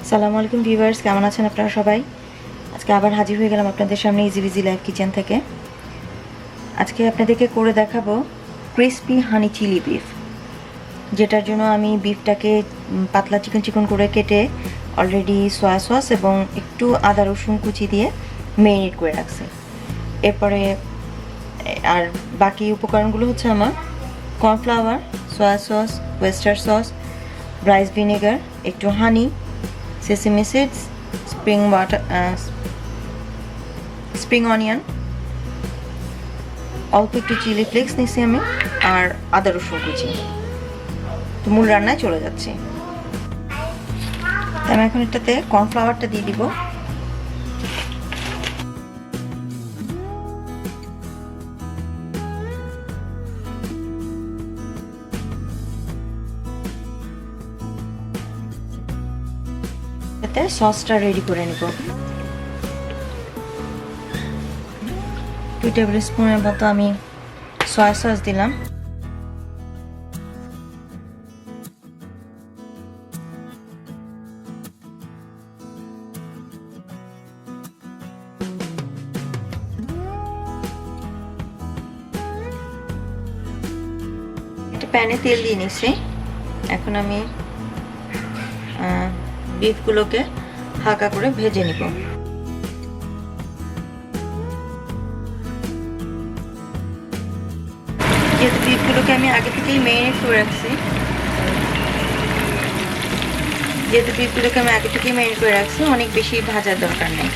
আসসালামু আলাইকুম ভিউয়ার্স, কেমন আছেন আপনারা সবাই? আজকে আবার হাজির হয়ে গেলাম আপনাদের সামনে EzBz লাইভ কিচেন থেকে। আজকে আপনাদেরকে করে দেখাবো ক্রিসপি হানি চিলি বিফ, যেটার জন্য আমি বিফটাকে পাতলা চিকন চিকন করে কেটে অলরেডি সয়া সস এবং একটু আদা রসুন কুচি দিয়ে ম্যারিনেট করে রাখছি। এরপরে আর বাকি উপকরণগুলো হচ্ছে আমার cornflour, soya sauce, oyster sauce, rice vinegar, একটু হানি, সেসেমি সিডস, স্প্রিং অনিয়ন, অল্প একটু চিলি ফ্লেক্স নিছি আমি, আর আদা রসুন কুচি। তো মূল রান্নায় চলে যাচ্ছি। আমি এখন এটাতে কর্নফ্লাওয়ারটা দিয়ে দিব। এতে সসটা রেডি করে নিব। 2 টেবিল স্পুনের মতো আমি সয়া সস দিলাম। একটা প্যানে তেল দিয়ে নিচ্ছি। এখন আমি বিফগুলোকে হালকা করে ভেজে নিব। যেহেতু বিফগুলোকে আমি আগে থেকেই ম্যারিনেট করে রাখছি, অনেক বেশি ভাজার দরকার নেই।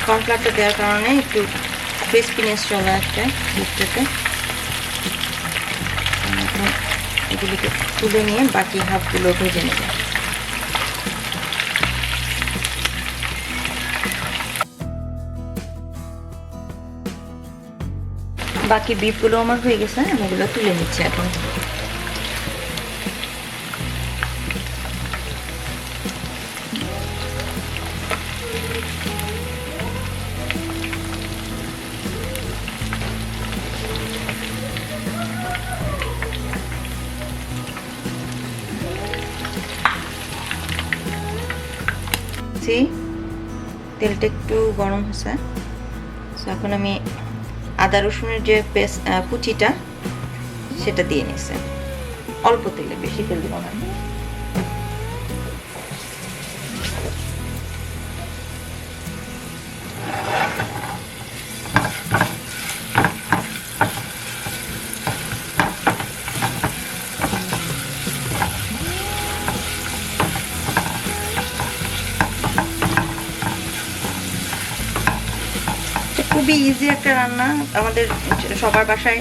কর্নফ্লাওয়ারটা দেওয়ার কারণে একটু ক্রিসপিনেস চলে আসবে বিফটাতে। এগুলিকে তুলে নিয়ে বাকি হাফগুলো ভেজে নেব। বাকি বিফগুলো আমার হয়ে গেছে, আমি এগুলো তুলে নিচ্ছি এখন। তেলটা একটু গরম হয়েছে, এখন আমি আদা রসুনের যে পেস্ট কুচিটা সেটা দিয়ে নিছে। অল্প তেলে, বেশি তেল দিব না। খুবই ইজি একটা রান্না। আমাদের সবার বাসায়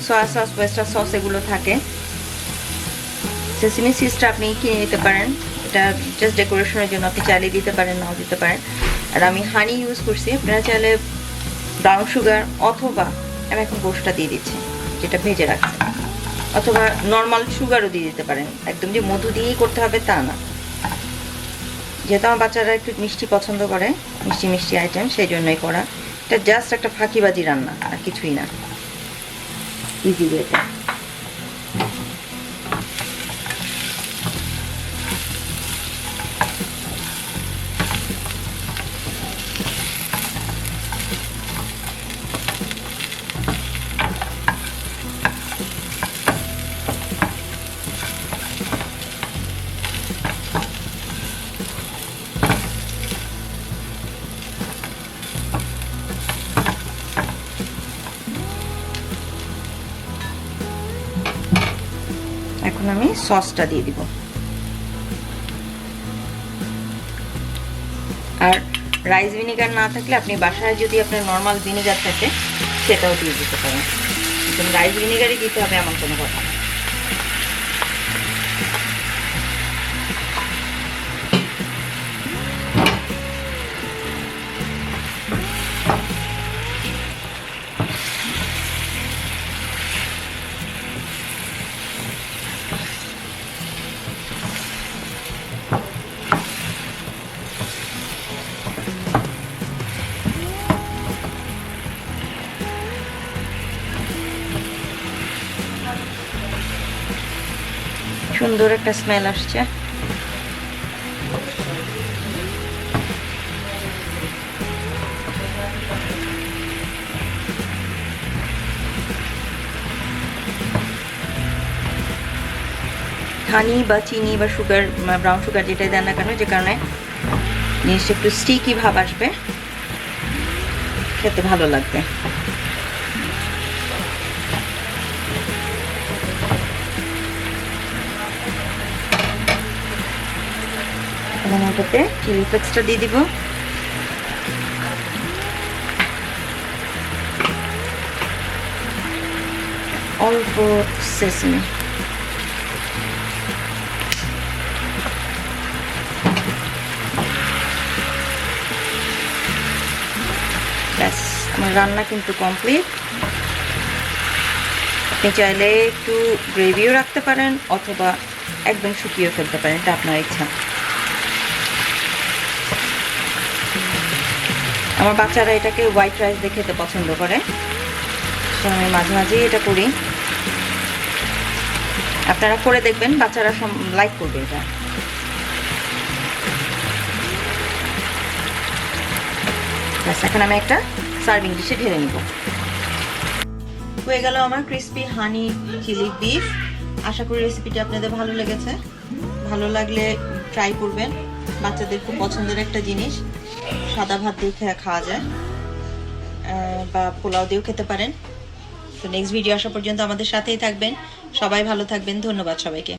সয়া সস, ওয়েস্টার সস এগুলো থাকে। সেসেমি সিডসটা আপনি কিনে নিতে পারেন, এটা জাস্ট ডেকোরেশনের জন্য আপনি চাইলে দিতে পারেন, নাও দিতে পারেন। আর আমি হানি ইউজ করছি, আপনারা চাইলে ব্রাউন সুগার অথবা আমি এখন গোশটা দিয়ে দিচ্ছি যেটা ভেজে রাখছি, অথবা নর্মাল সুগারও দিয়ে দিতে পারেন। একদম যে মধু দিয়েই করতে হবে তা না, যেহেতু আমার বাচ্চারা একটু মিষ্টি পছন্দ করে, মিষ্টি মিষ্টি আইটেম, সেই জন্যই করা। এটা জাস্ট একটা ফাঁকিবাজি রান্না, আর কিছুই না, ইজি ওয়েতে। এখন আমি সসটা দিয়ে দিব। আর রাইস ভিনেগার না থাকলে আপনি বাসায় যদি আপনার নর্মাল ভিনেগার থাকে সেটাও দিয়ে দিতে পারেন। রাইস ভিনেগারই দিতে হবে এমন কোনো কথা না। সুন্দর একটা স্মেল আসছে। হানি বা চিনি বা সুগার, ব্রাউন সুগার যেটাই দেন না কেন, যে কারণে জিনিসটা একটু স্টিকি ভাব আসবে, খেতে ভালো লাগবে। এবং ওটাতে চিলি ফ্লেক্সটা দিয়ে দিব। অল্প সেসমি, ব্যাস আমার রান্না কিন্তু কমপ্লিট। আপনি চাইলে একটু গ্রেভিও রাখতে পারেন অথবা একদম শুকিয়ে ফেলতে পারেন, এটা আপনার ইচ্ছা। আমার বাচ্চারা এটাকে হোয়াইট রাইস দিয়ে খেতে পছন্দ করে, তো আমি মাঝে মাঝেই এটা করি। আপনারা করে দেখবেন, বাচ্চারা লাইক করবে এটা। এখন আমি একটা সার্ভিং ডিশে ঢেলে নিব। হয়ে গেল আমার ক্রিসপি হানি চিলি বিফ। আশা করি রেসিপিটি আপনাদের ভালো লেগেছে। ভালো লাগলে ট্রাই করবেন, বাচ্চাদের খুব পছন্দের একটা জিনিস। সাদা ভাত দিয়ে খাওয়া যায় বা পোলাও দিয়েও খেতে পারেন। তো নেক্সট ভিডিও আসা পর্যন্ত আমাদের সাথেই থাকবেন। সবাই ভালো থাকবেন। ধন্যবাদ সবাইকে।